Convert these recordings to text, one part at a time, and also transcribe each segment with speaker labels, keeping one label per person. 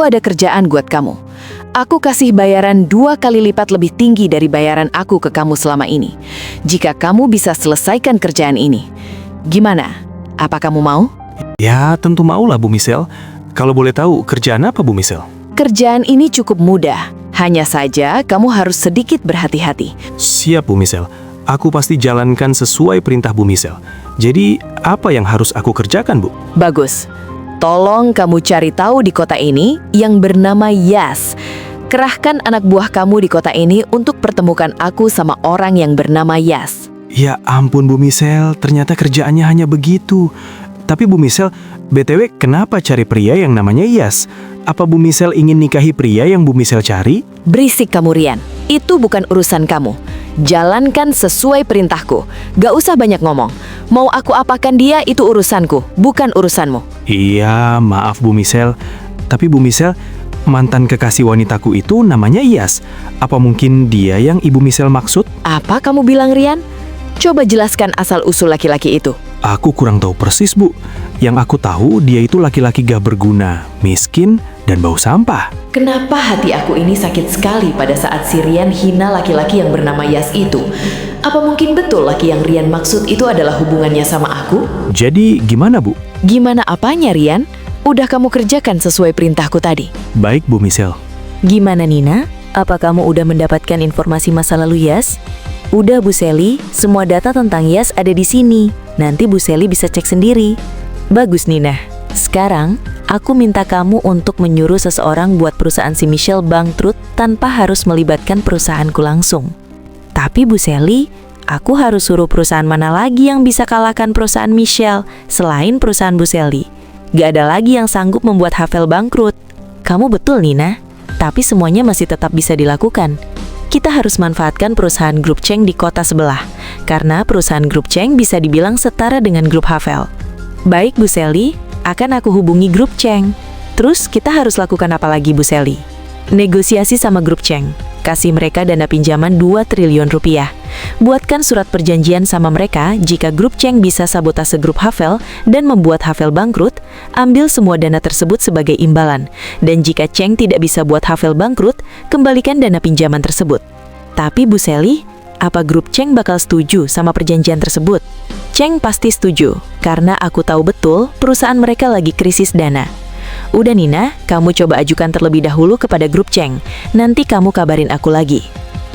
Speaker 1: ada kerjaan buat kamu. Aku kasih bayaran 2 kali lipat lebih tinggi dari bayaran aku ke kamu selama ini. Jika kamu bisa selesaikan kerjaan ini. Gimana? Apa kamu mau?
Speaker 2: Ya, tentu maulah Bu Michelle. Kalau boleh tahu, kerjaan apa Bu Michelle?
Speaker 1: Kerjaan ini cukup mudah. Hanya saja kamu harus sedikit berhati-hati.
Speaker 2: Siap Bu Michelle. Aku pasti jalankan sesuai perintah Bu Michelle. Jadi, apa yang harus aku kerjakan, Bu?
Speaker 1: Bagus. Tolong kamu cari tahu di kota ini yang bernama Yas. Kerahkan anak buah kamu di kota ini untuk pertemukan aku sama orang yang bernama Yas.
Speaker 2: Ya ampun Bu Michelle, ternyata kerjaannya hanya begitu. Tapi Bu Michelle, BTW kenapa cari pria yang namanya Yas? Apa Bu Michelle ingin nikahi pria yang Bu Michelle cari?
Speaker 1: Berisik kamu, Rian. Itu bukan urusan kamu. Jalankan sesuai perintahku. Gak usah banyak ngomong. Mau aku apakan dia itu urusanku, bukan urusanmu.
Speaker 2: Iya, maaf Bu Michelle. Tapi Bu Michelle, mantan kekasih wanitaku itu namanya Yas. Apa mungkin dia yang Ibu Michelle maksud?
Speaker 1: Apa kamu bilang, Rian? Coba jelaskan asal-usul laki-laki itu.
Speaker 2: Aku kurang tahu persis, Bu. Yang aku tahu, dia itu laki-laki gak berguna, miskin, dan bau sampah.
Speaker 1: Kenapa hati aku ini sakit sekali pada saat si Rian hina laki-laki yang bernama Yas itu? Apa mungkin betul laki yang Rian maksud itu adalah hubungannya sama aku?
Speaker 2: Jadi, gimana Bu?
Speaker 1: Gimana apanya, Rian? Udah kamu kerjakan sesuai perintahku tadi.
Speaker 2: Baik Bu Michelle.
Speaker 3: Gimana Nina? Apa kamu udah mendapatkan informasi masa lalu Yas? Udah Bu Sally, semua data tentang Yas ada di sini. Nanti Bu Sally bisa cek sendiri. Bagus Nina. Sekarang, aku minta kamu untuk menyuruh seseorang buat perusahaan si Michelle bangkrut tanpa harus melibatkan perusahaanku langsung. Tapi Bu Sally, aku harus suruh perusahaan mana lagi yang bisa kalahkan perusahaan Michelle selain perusahaan Bu Sally? Gak ada lagi yang sanggup membuat Havel bangkrut. Kamu betul Nina, tapi semuanya masih tetap bisa dilakukan. Kita harus manfaatkan perusahaan grup Cheng di kota sebelah, karena perusahaan grup Cheng bisa dibilang setara dengan grup Havel. Baik Bu Sally, akan aku hubungi grup Cheng. Terus kita harus lakukan apa lagi Bu Sally? Negosiasi sama grup Cheng. Kasih mereka dana pinjaman 2 triliun rupiah. Buatkan surat perjanjian sama mereka jika grup Cheng bisa sabotase grup Havel dan membuat Havel bangkrut, ambil semua dana tersebut sebagai imbalan. Dan jika Cheng tidak bisa buat Havel bangkrut, kembalikan dana pinjaman tersebut. Tapi Bu Sally, apa grup Cheng bakal setuju sama perjanjian tersebut? Cheng pasti setuju, karena aku tahu betul perusahaan mereka lagi krisis dana. Udah Nina, kamu coba ajukan terlebih dahulu kepada grup Cheng. Nanti kamu kabarin aku lagi.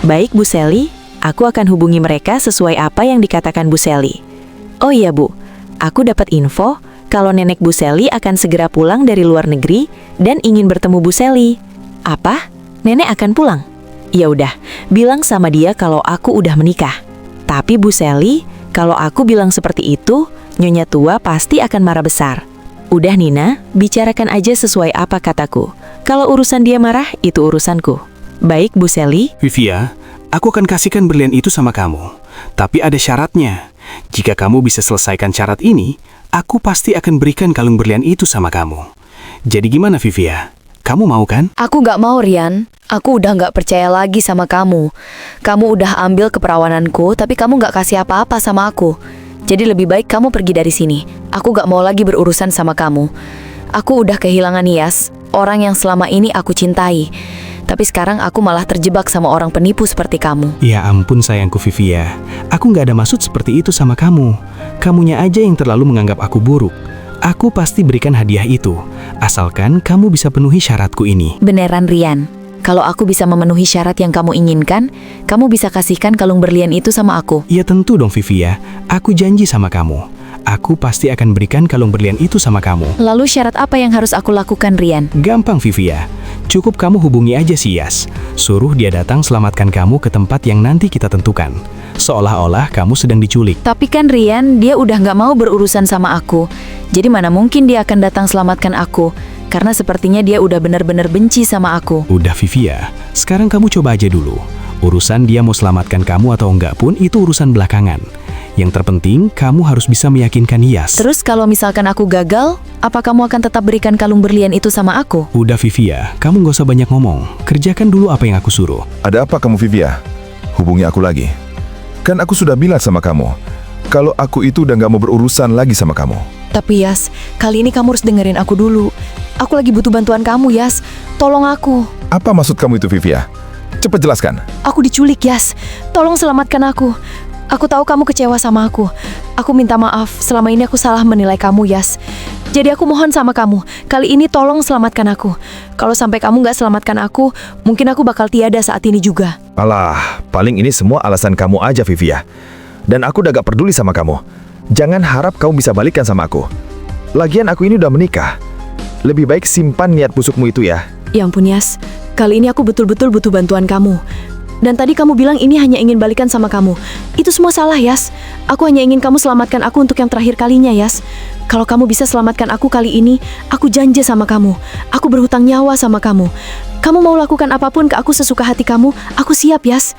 Speaker 3: Baik Bu Sally, aku akan hubungi mereka sesuai apa yang dikatakan Bu Sally. Oh iya Bu, aku dapat info kalau nenek Bu Sally akan segera pulang dari luar negeri dan ingin bertemu Bu Sally. Apa? Nenek akan pulang? Ya udah, bilang sama dia kalau aku udah menikah. Tapi Bu Sally, kalau aku bilang seperti itu, Nyonya tua pasti akan marah besar. Udah Nina, bicarakan aja sesuai apa kataku. Kalau urusan dia marah, itu urusanku. Baik Bu Sally.
Speaker 2: Vivia, aku akan kasihkan berlian itu sama kamu. Tapi ada syaratnya. Jika kamu bisa selesaikan syarat ini, aku pasti akan berikan kalung berlian itu sama kamu. Jadi gimana Vivia? Kamu mau kan?
Speaker 1: Aku gak mau, Rian. Aku udah gak percaya lagi sama kamu. Kamu udah ambil keperawananku, tapi kamu gak kasih apa-apa sama aku. Jadi lebih baik kamu pergi dari sini. Aku gak mau lagi berurusan sama kamu. Aku udah kehilangan Yas, orang yang selama ini aku cintai. Tapi sekarang aku malah terjebak sama orang penipu seperti kamu.
Speaker 2: Ya ampun sayangku Vivia. Aku gak ada maksud seperti itu sama kamu. Kamunya aja yang terlalu menganggap aku buruk. Aku pasti berikan hadiah itu, asalkan kamu bisa penuhi syaratku ini.
Speaker 1: Beneran Rian, kalau aku bisa memenuhi syarat yang kamu inginkan, kamu bisa kasihkan kalung berlian itu sama aku.
Speaker 2: Ya tentu dong Vivia, aku janji sama kamu. Aku pasti akan berikan kalung berlian itu sama kamu.
Speaker 1: Lalu syarat apa yang harus aku lakukan, Rian?
Speaker 2: Gampang Vivia, cukup kamu hubungi aja si Yas. Suruh dia datang selamatkan kamu ke tempat yang nanti kita tentukan. Seolah-olah kamu sedang diculik.
Speaker 1: Tapi kan Rian, dia udah gak mau berurusan sama aku. Jadi mana mungkin dia akan datang selamatkan aku? Karena sepertinya dia udah benar-benar benci sama aku.
Speaker 2: Udah Vivia, sekarang kamu coba aja dulu. Urusan dia mau selamatkan kamu atau enggak pun itu urusan belakangan. Yang terpenting, kamu harus bisa meyakinkan Yas.
Speaker 1: Terus kalau misalkan aku gagal, apa kamu akan tetap berikan kalung berlian itu sama aku?
Speaker 2: Udah Vivia, kamu gak usah banyak ngomong. Kerjakan dulu apa yang aku suruh.
Speaker 4: Ada apa kamu Vivia? Hubungi aku lagi. Kan aku sudah bilang sama kamu, kalau aku itu udah gak mau berurusan lagi sama kamu.
Speaker 1: Tapi Yas, kali ini kamu harus dengerin aku dulu. Aku lagi butuh bantuan kamu, Yas. Tolong aku.
Speaker 4: Apa maksud kamu itu, Vivia? Cepat jelaskan.
Speaker 1: Aku diculik, Yas. Tolong selamatkan aku. Aku tahu kamu kecewa sama aku. Aku minta maaf, selama ini aku salah menilai kamu, Yas. Jadi aku mohon sama kamu, kali ini tolong selamatkan aku. Kalau sampai kamu nggak selamatkan aku, mungkin aku bakal tiada saat ini juga.
Speaker 5: Alah, paling ini semua alasan kamu aja, Vivia. Dan aku udah gak peduli sama kamu. Jangan harap kamu bisa balikan sama aku. Lagian aku ini udah menikah. Lebih baik simpan niat busukmu itu ya.
Speaker 1: Ya ampun, Yas. Kali ini aku betul-betul butuh bantuan kamu. Dan tadi kamu bilang ini hanya ingin balikan sama kamu. Itu semua salah, Yas. Aku hanya ingin kamu selamatkan aku untuk yang terakhir kalinya, Yas. Kalau kamu bisa selamatkan aku kali ini, aku janji sama kamu. Aku berhutang nyawa sama kamu. Kamu mau lakukan apapun ke aku sesuka hati kamu, aku siap, Yas.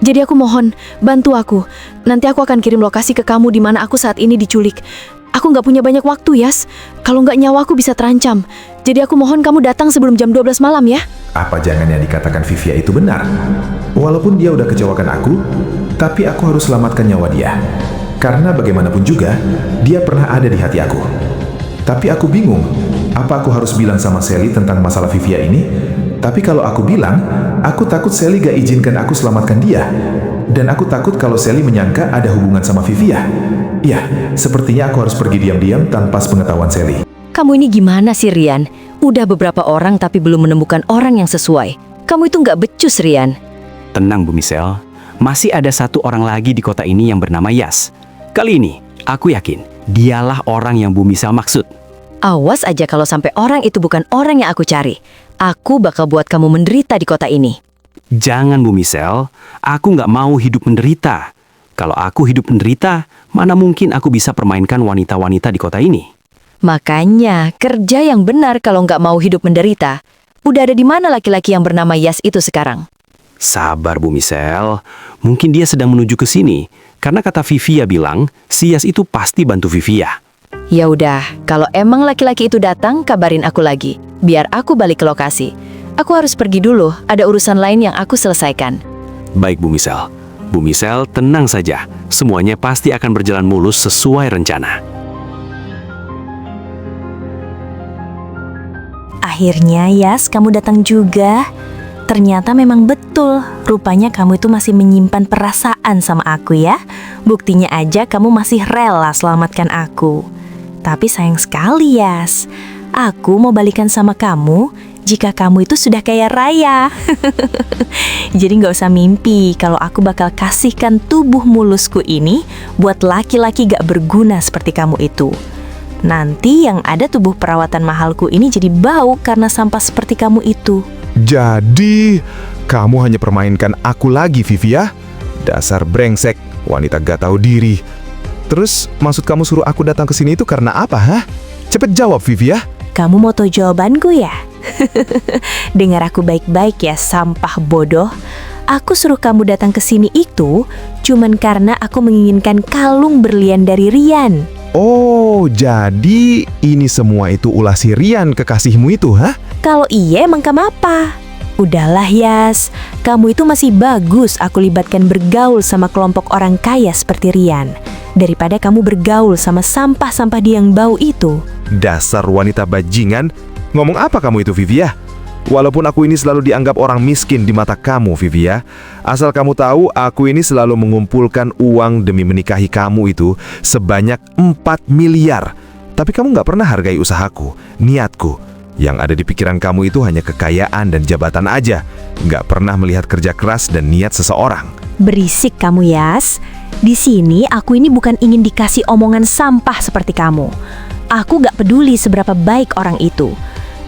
Speaker 1: Jadi aku mohon, bantu aku. Nanti aku akan kirim lokasi ke kamu di mana aku saat ini diculik. Aku nggak punya banyak waktu, Yas. Kalau nggak nyawa aku bisa terancam. Jadi aku mohon kamu datang sebelum jam 12 malam ya.
Speaker 4: Apa jangan yang dikatakan Vivia itu benar? Walaupun dia udah kecewakan aku, tapi aku harus selamatkan nyawa dia. Karena bagaimanapun juga, dia pernah ada di hati aku. Tapi aku bingung, apa aku harus bilang sama Sally tentang masalah Vivia ini? Tapi kalau aku bilang, aku takut Sally gak izinkan aku selamatkan dia. Dan aku takut kalau Sally menyangka ada hubungan sama Vivia. Ya, sepertinya aku harus pergi diam-diam tanpa sepengetahuan Sally.
Speaker 3: Kamu ini gimana sih, Rian? Udah beberapa orang tapi belum menemukan orang yang sesuai. Kamu itu nggak becus, Rian.
Speaker 2: Tenang, Bu Michelle. Masih ada satu orang lagi di kota ini yang bernama Yas. Kali ini, aku yakin dialah orang yang Bu Michelle maksud.
Speaker 3: Awas aja kalau sampai orang itu bukan orang yang aku cari. Aku bakal buat kamu menderita di kota ini.
Speaker 2: Jangan, Bu Michelle. Aku nggak mau hidup menderita. Kalau aku hidup menderita, mana mungkin aku bisa permainkan wanita-wanita di kota ini?
Speaker 3: Makanya, kerja yang benar kalau nggak mau hidup menderita. Udah ada di mana laki-laki yang bernama Yas itu sekarang?
Speaker 2: Sabar, Bu Michelle. Mungkin dia sedang menuju ke sini. Karena kata Vivia bilang, si Yas itu pasti bantu Vivia.
Speaker 3: Ya udah, kalau emang laki-laki itu datang, kabarin aku lagi. Biar aku balik ke lokasi. Aku harus pergi dulu, ada urusan lain yang aku selesaikan.
Speaker 2: Baik, Bu Michelle. Bu Michelle, tenang saja. Semuanya pasti akan berjalan mulus sesuai rencana.
Speaker 3: Akhirnya, Yas, kamu datang juga. Ternyata memang betul, rupanya kamu itu masih menyimpan perasaan sama aku ya. Buktinya aja kamu masih rela selamatkan aku. Tapi sayang sekali, Yas. Aku mau balikan sama kamu jika kamu itu sudah kaya raya. Jadi nggak usah mimpi kalau aku bakal kasihkan tubuh mulusku ini buat laki-laki gak berguna seperti kamu itu. Nanti yang ada tubuh perawatan mahalku ini jadi bau karena sampah seperti kamu itu.
Speaker 4: Jadi, kamu hanya permainkan aku lagi, Vivia? Dasar brengsek, wanita gak tahu diri. Terus, maksud kamu suruh aku datang ke sini itu karena apa, hah? Cepet jawab, Vivia.
Speaker 3: Kamu mau tahu jawabanku ya? Dengar aku baik-baik ya, sampah bodoh. Aku suruh kamu datang ke sini itu cuman karena aku menginginkan kalung berlian dari Rian.
Speaker 4: Oh, jadi ini semua itu ulah si Rian kekasihmu itu, hah?
Speaker 3: Kalau iya emang kamu apa? Udahlah, Yas, kamu itu masih bagus aku libatkan bergaul sama kelompok orang kaya seperti Rian daripada kamu bergaul sama sampah-sampah dia yang bau itu.
Speaker 4: Dasar wanita bajingan. Ngomong apa kamu itu, Vivia? Walaupun aku ini selalu dianggap orang miskin di mata kamu, Vivia, asal kamu tahu aku ini selalu mengumpulkan uang demi menikahi kamu itu sebanyak 4 miliar. Tapi kamu nggak pernah hargai usahaku, niatku. Yang ada di pikiran kamu itu hanya kekayaan dan jabatan aja. Nggak pernah melihat kerja keras dan niat seseorang.
Speaker 3: Berisik kamu, Yas. Di sini aku ini bukan ingin dikasih omongan sampah seperti kamu. Aku gak peduli seberapa baik orang itu.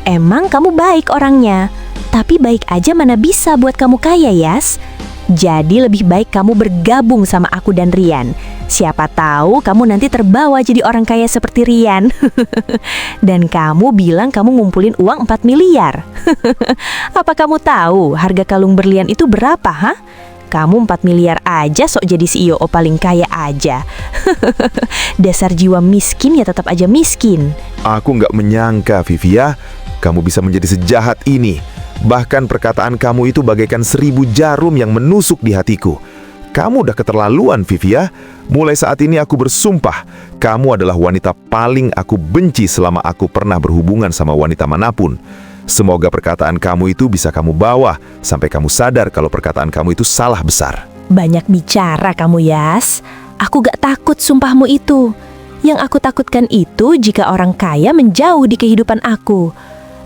Speaker 3: Emang kamu baik orangnya, tapi baik aja mana bisa buat kamu kaya, Yas. Jadi lebih baik kamu bergabung sama aku dan Rian. Siapa tahu kamu nanti terbawa jadi orang kaya seperti Rian. Dan kamu bilang kamu ngumpulin uang 4 miliar. Apa kamu tahu harga kalung berlian itu berapa, ha? Kamu 4 miliar aja sok jadi CEO paling kaya aja. Dasar jiwa miskin ya tetap aja miskin.
Speaker 4: Aku nggak menyangka, Vivia, kamu bisa menjadi sejahat ini. Bahkan perkataan kamu itu bagaikan 1000 jarum yang menusuk di hatiku.
Speaker 5: Kamu udah keterlaluan, Vivia. Mulai saat ini aku bersumpah, kamu adalah wanita paling aku benci selama aku pernah berhubungan sama wanita manapun. Semoga perkataan kamu itu bisa kamu bawa sampai kamu sadar kalau perkataan kamu itu salah besar.
Speaker 6: Banyak bicara kamu, Yas. Aku gak takut sumpahmu itu. Yang aku takutkan itu jika orang kaya menjauh di kehidupan aku.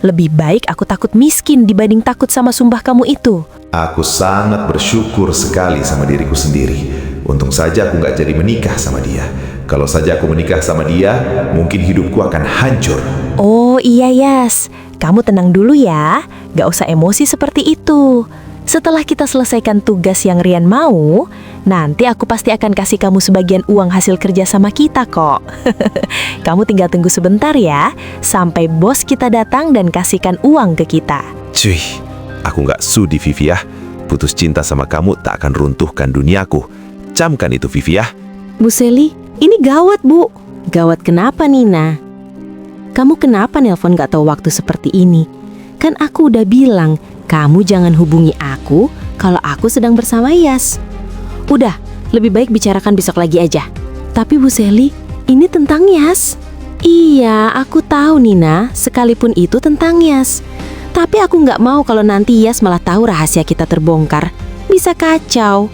Speaker 6: Lebih baik aku takut miskin dibanding takut sama sumpah kamu itu.
Speaker 4: Aku sangat bersyukur sekali sama diriku sendiri. Untung saja aku nggak jadi menikah sama dia. Kalau saja aku menikah sama dia, mungkin hidupku akan hancur.
Speaker 6: Oh iya, Yas. Kamu tenang dulu ya. Gak usah emosi seperti itu. Setelah kita selesaikan tugas yang Rian mau, nanti aku pasti akan kasih kamu sebagian uang hasil kerja sama kita kok. Kamu tinggal tunggu sebentar ya, sampai bos kita datang dan kasihkan uang ke kita.
Speaker 5: Cuy, aku nggak sudi, Vivia. Putus cinta sama kamu tak akan runtuhkan duniaku. Camkan itu, Vivia.
Speaker 6: Bu Seli, ini gawat, Bu. Gawat kenapa, Nina? Kamu kenapa nelpon gak tahu waktu seperti ini? Kan aku udah bilang, kamu jangan hubungi aku kalau aku sedang bersama Yas. Udah, lebih baik bicarakan besok lagi aja. Tapi Bu Seli, ini tentang Yas. Iya, aku tahu Nina, sekalipun itu tentang Yas. Tapi aku nggak mau kalau nanti Yas malah tahu rahasia kita terbongkar. Bisa kacau.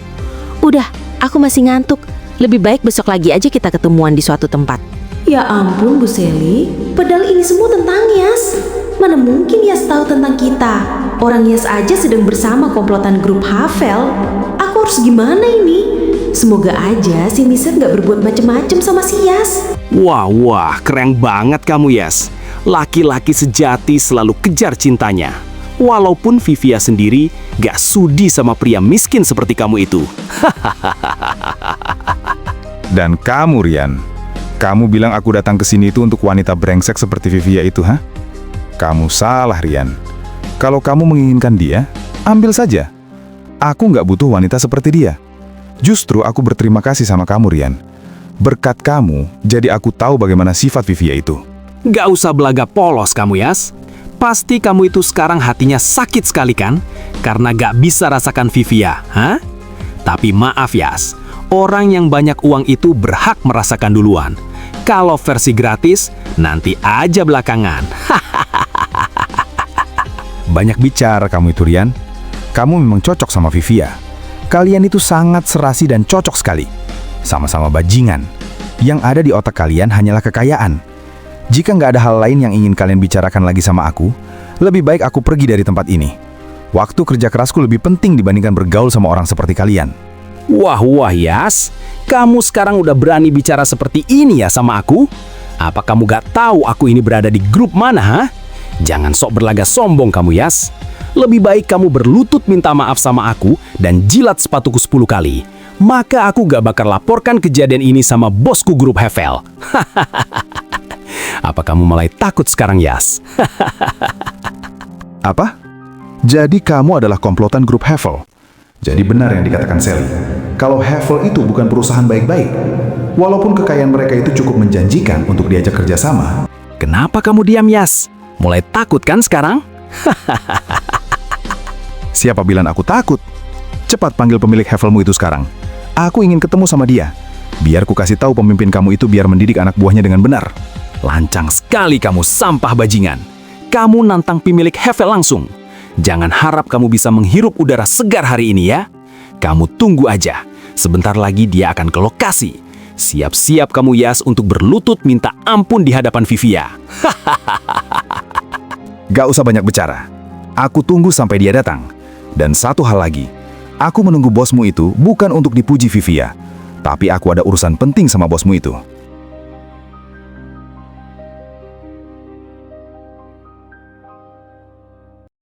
Speaker 6: Udah, aku masih ngantuk. Lebih baik besok lagi aja kita ketemuan di suatu tempat. Ya ampun Bu Seli, padahal ini semua tentang Yas. Mana mungkin Yas tahu tentang kita? Orang Yas aja sedang bersama komplotan grup Havel. Aku harus gimana ini? Semoga aja si Niset gak berbuat macem-macem sama si Yas.
Speaker 2: Wah, keren banget kamu, Yas. Laki-laki sejati selalu kejar cintanya. Walaupun Vivia sendiri gak sudi sama pria miskin seperti kamu itu.
Speaker 7: Dan kamu, Rian, kamu bilang aku datang ke sini itu untuk wanita brengsek seperti Vivia itu, ha? Kamu salah, Rian. Kalau kamu menginginkan dia, ambil saja. Aku nggak butuh wanita seperti dia. Justru aku berterima kasih sama kamu, Rian. Berkat kamu, jadi aku tahu bagaimana sifat Vivia itu.
Speaker 2: Gak usah belaga polos kamu, Yas. Pasti kamu itu sekarang hatinya sakit sekali kan? Karena gak bisa rasakan Vivia, ha? Tapi maaf, Yas. Orang yang banyak uang itu berhak merasakan duluan. Kalau versi gratis, nanti aja belakangan.
Speaker 7: Banyak bicara kamu itu, Rian. Kamu memang cocok sama Vivia. Kalian itu sangat serasi dan cocok sekali. Sama-sama bajingan. Yang ada di otak kalian hanyalah kekayaan. Jika nggak ada hal lain yang ingin kalian bicarakan lagi sama aku, lebih baik aku pergi dari tempat ini. Waktu kerja kerasku lebih penting dibandingkan bergaul sama orang seperti kalian.
Speaker 2: Wah, Yas. Kamu sekarang udah berani bicara seperti ini ya sama aku? Apa kamu gak tahu aku ini berada di grup mana, ha? Jangan sok berlagak sombong kamu, Yas. Lebih baik kamu berlutut minta maaf sama aku dan jilat sepatuku 10 kali. Maka aku gak bakal laporkan kejadian ini sama bosku grup Havel. Apa kamu mulai takut sekarang, Yas?
Speaker 7: Apa? Jadi kamu adalah komplotan grup Havel?
Speaker 4: Jadi benar yang dikatakan Sally. Kalau Havel itu bukan perusahaan baik-baik. Walaupun kekayaan mereka itu cukup menjanjikan untuk diajak kerjasama.
Speaker 2: Kenapa kamu diam, Yas? Mulai takut kan sekarang?
Speaker 7: Siapa bilang aku takut? Cepat panggil pemilik Havelmu itu sekarang. Aku ingin ketemu sama dia. Biar ku kasih tahu pemimpin kamu itu biar mendidik anak buahnya dengan benar.
Speaker 2: Lancang sekali kamu, sampah bajingan. Kamu nantang pemilik Havel langsung. Jangan harap kamu bisa menghirup udara segar hari ini ya. Kamu tunggu aja. Sebentar lagi dia akan ke lokasi. Siap-siap kamu, Yas, untuk berlutut minta ampun di hadapan Vivia.
Speaker 7: Gak usah banyak bicara. Aku tunggu sampai dia datang. Dan satu hal lagi. Aku menunggu bosmu itu bukan untuk dipuji Vivia. Tapi aku ada urusan penting sama bosmu itu.